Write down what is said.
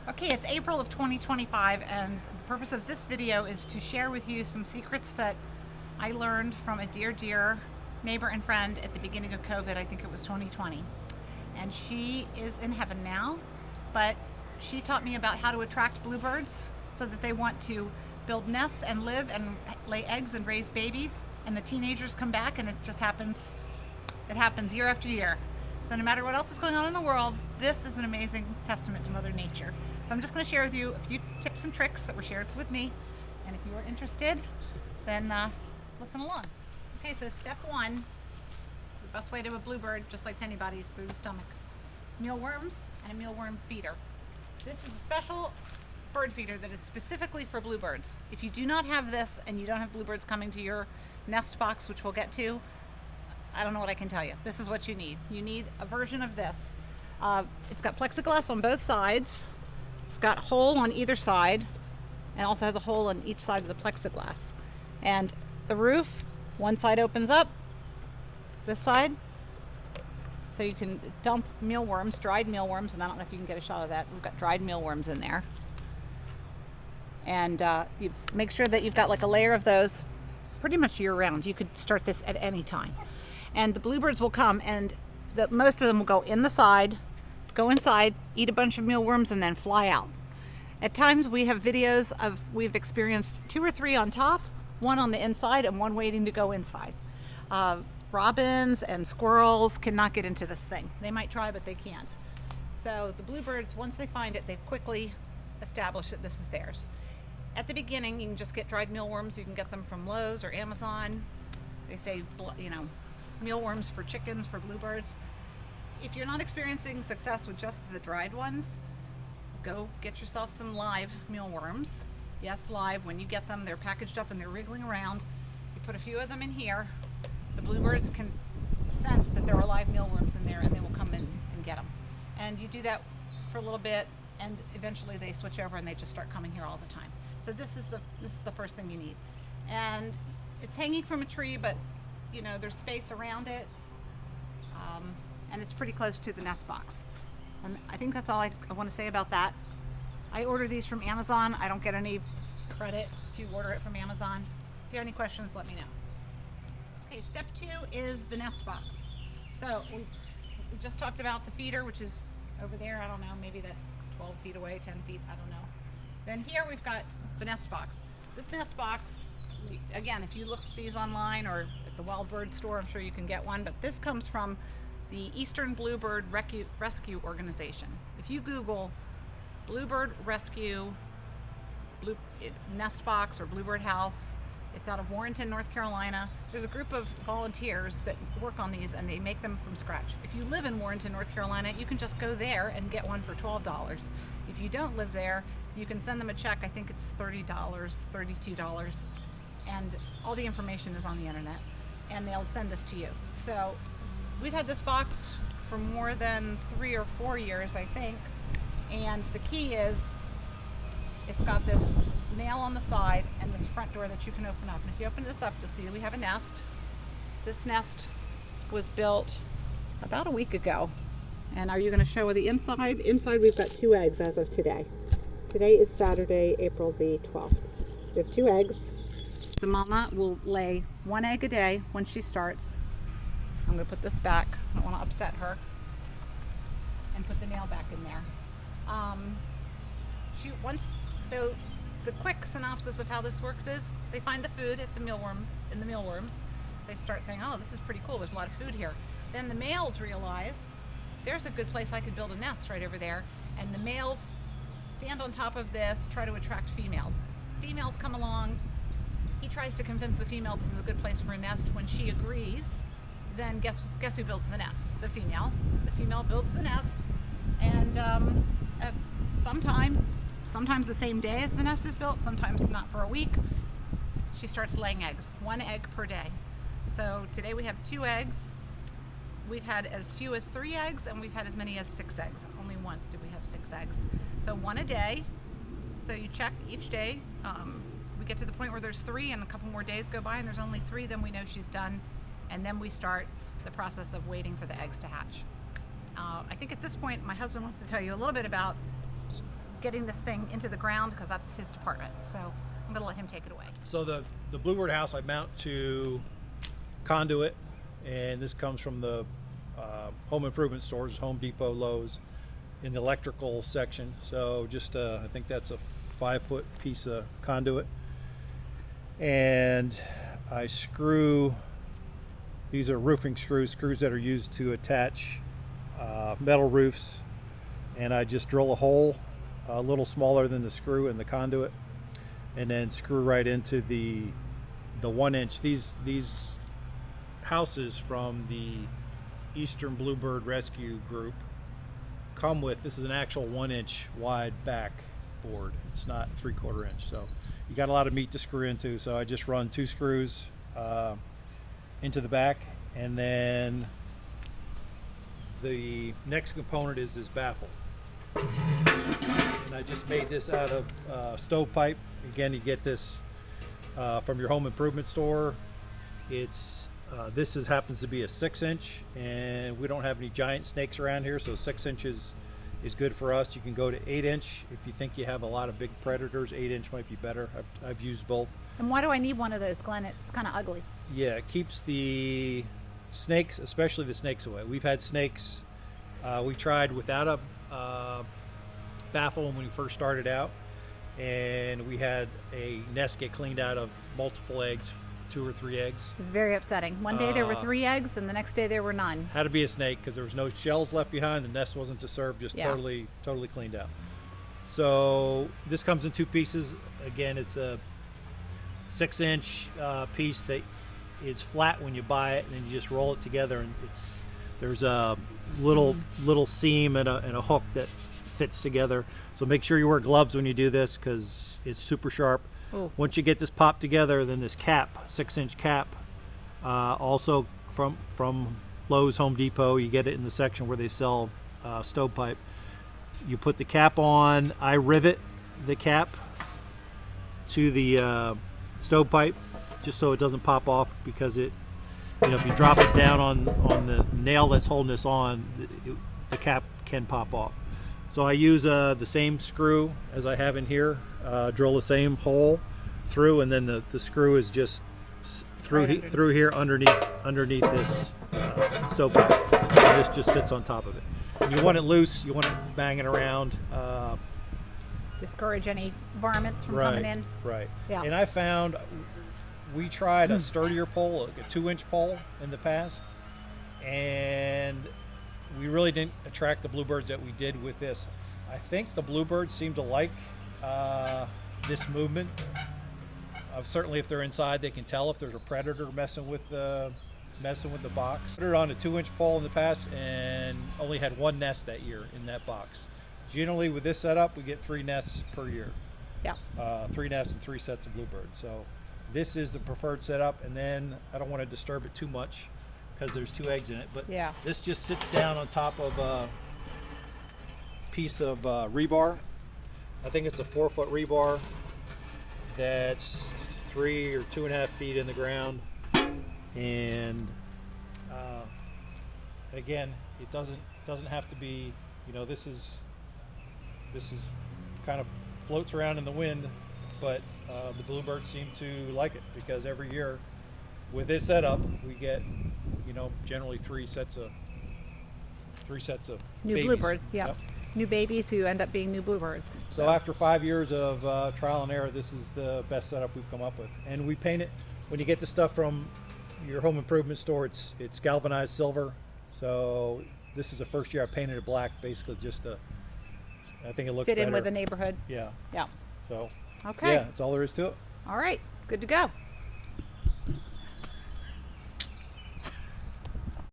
Okay, it's April of 2025, and the purpose of this video is to share with you some secrets that I learned from a dear neighbor and friend at the beginning of COVID. I think it was 2020. And she is in heaven now, but she taught me about how to attract bluebirds so that they want to build nests and live and lay eggs and raise babies. And the teenagers come back, and it just happens. It happens year after year. So no matter what else is going on in the world, this is an amazing testament to Mother Nature. So I'm just going to share with you a few tips and tricks that were shared with me. And if you are interested, then listen along. Okay, so step one, the best way to a bluebird, just like to anybody, is through the stomach. Mealworms and a mealworm feeder. This is a special bird feeder that is specifically for bluebirds. If you do not have this and you don't have bluebirds coming to your nest box, which we'll get to, I don't know what I can tell you. This is what you need. You need a version of this. It's got plexiglass on both sides. It's got a hole on either side, and also has a hole on each side of the plexiglass. And the roof, one side opens up, this side, so you can dump mealworms, dried mealworms, and I don't know if you can get a shot of that. We've got dried mealworms in there. And you make sure that you've got like a layer of those pretty much year round. You could start this at any time. And the bluebirds will come, and most of them will go in the side, go inside, eat a bunch of mealworms, and then fly out. At times we have videos of, we've experienced 2 or 3 on top, one on the inside, and one waiting to go inside. Robins and squirrels cannot get into this thing. They might try, but they can't. So the bluebirds, once they find it, they've quickly established that this is theirs. At the beginning, you can just get dried mealworms. You can get them from Lowe's or Amazon. They say, mealworms for chickens, for bluebirds. If you're not experiencing success with just the dried ones, go get yourself some live mealworms. Yes, live. When you get them, they're packaged up and they're wriggling around. You put a few of them in here. The bluebirds can sense that there are live mealworms in there, and they will come in and get them. And you do that for a little bit, and eventually they switch over and they just start coming here all the time. So this is the first thing you need. And it's hanging from a tree, but there's space around it, and it's pretty close to the nest box. And I think that's all I want to say about that. I order these from Amazon. I don't get any credit if you order it from Amazon. If you have any questions, let me know. Okay, step 2 is the nest box. So we just talked about the feeder, which is over there. I don't know, maybe that's 12 feet away, 10 feet, I don't know. Then here we've got the nest box. This nest box, again, if you look at these online or at the Wild Bird store, I'm sure you can get one, but this comes from the Eastern Bluebird Rescue Organization. If you Google Bluebird Rescue nest box or bluebird house, it's out of Warrenton, North Carolina. There's a group of volunteers that work on these, and they make them from scratch. If you live in Warrenton, North Carolina, you can just go there and get one for $12. If you don't live there, you can send them a check. I think it's $30, $32, and all the information is on the internet, and they'll send this to you. So we've had this box for more than 3 or 4 years, I think, and the key is it's got this nail on the side and this front door that you can open up. And if you open this up, you'll see we have a nest. This nest was built about a week ago. And are you going to show the inside? Inside we've got 2 eggs as of today. Today is Saturday, April the 12th. We have 2 eggs. The mama will lay 1 egg a day when she starts. I'm going to put this back. I don't want to upset her. And put the nail back in there. So the quick synopsis of how this works is they find the food at the mealworms. They start saying, oh, this is pretty cool. There's a lot of food here. Then the males realize there's a good place I could build a nest right over there. And the males stand on top of this, try to attract females. Females come along. He tries to convince the female this is a good place for a nest. When she agrees, then guess who builds the nest? The female. The female builds the nest. And sometimes the same day as the nest is built, sometimes not for a week, she starts laying eggs. 1 egg per day. So today we have 2 eggs. We've had as few as 3 eggs, and we've had as many as 6 eggs. Only once did we have 6 eggs. So 1 a day. So you check each day. We get to the point where there's 3 and a couple more days go by and there's only 3, then we know she's done. And then we start the process of waiting for the eggs to hatch. I think at this point, my husband wants to tell you a little bit about getting this thing into the ground because that's his department. So I'm gonna let him take it away. So the bluebird house I mount to conduit, and this comes from the home improvement stores, Home Depot, Lowe's, in the electrical section. So just I think that's a 5-foot piece of conduit, and I screw, these are roofing screws that are used to attach metal roofs, and I just drill a hole a little smaller than the screw in the conduit, and then screw right into the 1-inch. These houses from the Eastern Bluebird Rescue Group come with, this is an actual 1-inch wide back board. It's not 3/4 inch, so you got a lot of meat to screw into. So I just run 2 screws into the back, and then the next component is this baffle. And I just made this out of stovepipe. Again, you get this from your home improvement store. It's this happens to be a 6-inch, and we don't have any giant snakes around here, so 6 inches is good for us. You can go to 8-inch if you think you have a lot of big predators. 8-inch might be better. I've used both. And why do I need one of those, Glenn? It's kind of ugly. Yeah, it keeps the snakes, especially the snakes, away. We've had snakes. We tried without a baffle when we first started out, and we had a nest get cleaned out of multiple eggs, 2 or 3 eggs. It was very upsetting. One day there were 3 eggs, and the next day there were none. Had to be a snake because there was no shells left behind. The nest wasn't disturbed, just totally cleaned out. So this comes in 2 pieces. Again, it's a 6-inch piece that is flat when you buy it, and then you just roll it together, and there's a little seam and a hook that fits together. So make sure you wear gloves when you do this because it's super sharp. Ooh. Once you get this popped together, then this cap, 6-inch cap, also from Lowe's, Home Depot, you get it in the section where they sell stovepipe. You put the cap on. I rivet the cap to the stovepipe just so it doesn't pop off, because it, if you drop it down on the nail that's holding this on, the cap can pop off. So I use the same screw as I have in here, drill the same hole through, and then the screw is just through here underneath this stovepipe. And this just sits on top of it. And you want it loose, you want it banging around. Discourage any varmints from coming in. Right. Yeah. And I found, we tried a sturdier pole, like a 2-inch pole in the past, and we really didn't attract the bluebirds that we did with this. I think the bluebirds seem to like this movement. Certainly if they're inside, they can tell if there's a predator messing with the box. Put it on a 2-inch pole in the past and only had 1 nest that year in that box. Generally with this setup, we get 3 nests per year. Yeah. 3 nests and 3 sets of bluebirds. So this is the preferred setup, and then I don't want to disturb it too much because there's 2 eggs in it, but this just sits down on top of a piece of rebar. I think it's a 4-foot rebar that's 3 or 2.5 feet in the ground, and again, it doesn't have to be, this is kind of floats around in the wind, but the bluebirds seem to like it because every year with this setup we get generally 3 sets of new babies. Bluebirds. Yep. New babies who end up being new bluebirds. So after 5 years of trial and error, this is the best setup we've come up with. And we paint it, when you get the stuff from your home improvement store, it's galvanized silver. So this is the first year I painted it black, basically just to, I think it looks fit better. in with the neighborhood. Yeah. Yeah. So Okay. yeah, that's all there is to it. All right. Good to go.